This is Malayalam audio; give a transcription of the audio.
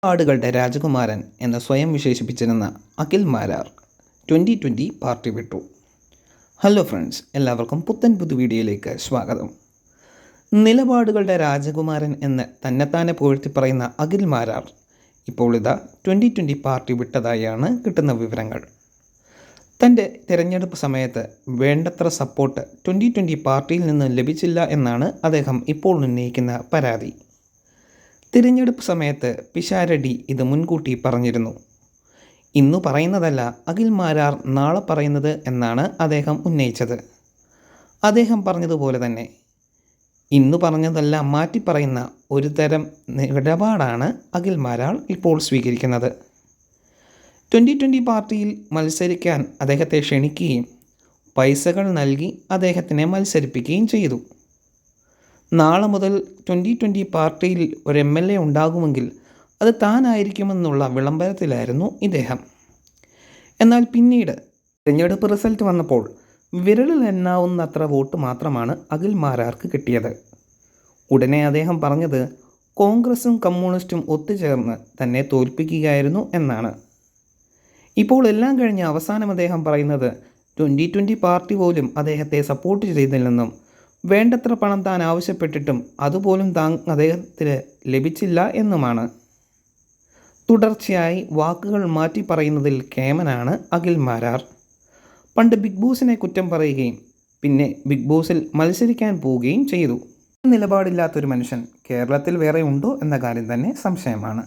ആടുകളുടെ രാജകുമാരൻ എന്ന് സ്വയം വിശേഷിപ്പിച്ചിരുന്ന അഖിൽ മാരാർ 2020 പാർട്ടി വിട്ടു. ഹലോ ഫ്രണ്ട്സ്, എല്ലാവർക്കും പുത്തൻ വീഡിയോയിലേക്ക് സ്വാഗതം. നിലപാടുകളുടെ രാജകുമാരൻ എന്ന് തന്നെത്താനെ പുകഴ്ത്തി പറയുന്ന അഖിൽ മാരാർ ഇപ്പോൾ ഇതാ 2020 പാർട്ടി വിട്ടതായാണ് കിട്ടുന്ന വിവരങ്ങൾ. തൻ്റെ തിരഞ്ഞെടുപ്പ് സമയത്ത് വേണ്ടത്ര സപ്പോർട്ട് 2020 പാർട്ടിയിൽ നിന്ന് ലഭിച്ചില്ല എന്നാണ് അദ്ദേഹം ഇപ്പോൾ ഉന്നയിക്കുന്ന പരാതി. തിരഞ്ഞെടുപ്പ് സമയത്ത് പിഷാരടി ഇത് മുൻകൂട്ടി പറഞ്ഞിരുന്നു. ഇന്നു പറയുന്നതല്ല അഖിൽ മാരാർ നാളെ പറയുന്നത് എന്നാണ് അദ്ദേഹം ഉന്നയിച്ചത്. അദ്ദേഹം പറഞ്ഞതുപോലെ തന്നെ ഇന്നു പറഞ്ഞതല്ല മാറ്റി പറയുന്ന ഒരു തരം നിലപാടാണ് അഖിൽ മാരാർ ഇപ്പോൾ സ്വീകരിക്കുന്നത്. 2020 പാർട്ടിയിൽ മത്സരിക്കാൻ അദ്ദേഹത്തെ ക്ഷണിക്കുകയും പൈസകൾ നൽകി അദ്ദേഹത്തിനെ മത്സരിപ്പിക്കുകയും ചെയ്തു. നാളെ മുതൽ 2020 പാർട്ടിയിൽ ഒരു MLA ഉണ്ടാകുമെങ്കിൽ അത് താനായിരിക്കുമെന്നുള്ള വിളംബരത്തിലായിരുന്നു ഇദ്ദേഹം. എന്നാൽ പിന്നീട് തിരഞ്ഞെടുപ്പ് റിസൾട്ട് വന്നപ്പോൾ വിരലിൽ എണ്ണാവുന്നത്ര വോട്ട് മാത്രമാണ് അഖിൽ മാരാർക്ക് കിട്ടിയത്. ഉടനെ അദ്ദേഹം പറഞ്ഞത് കോൺഗ്രസും കമ്മ്യൂണിസ്റ്റും ഒത്തുചേർന്ന് തന്നെ തോൽപ്പിക്കുകയായിരുന്നു എന്നാണ്. ഇപ്പോൾ എല്ലാം കഴിഞ്ഞ് അവസാനം അദ്ദേഹം പറയുന്നത് 2020 പാർട്ടി പോലും അദ്ദേഹത്തെ സപ്പോർട്ട് ചെയ്തില്ലെന്നും വേണ്ടത്ര പണം താൻ ആവശ്യപ്പെട്ടിട്ടും അതുപോലും അദ്ദേഹത്തിന് ലഭിച്ചില്ല എന്നുമാണ്. തുടർച്ചയായി വാക്കുകൾ മാറ്റി പറയുന്നതിൽ കേമനാണ് അഖിൽ മാരാർ. പണ്ട് ബിഗ് ബോസിനെ കുറ്റം പറയുകയും പിന്നെ ബിഗ് ബോസിൽ മത്സരിക്കാൻ പോവുകയും ചെയ്തു. നിലപാടില്ലാത്തൊരു മനുഷ്യൻ കേരളത്തിൽ വേറെ ഉണ്ടോ എന്ന കാര്യം തന്നെ സംശയമാണ്.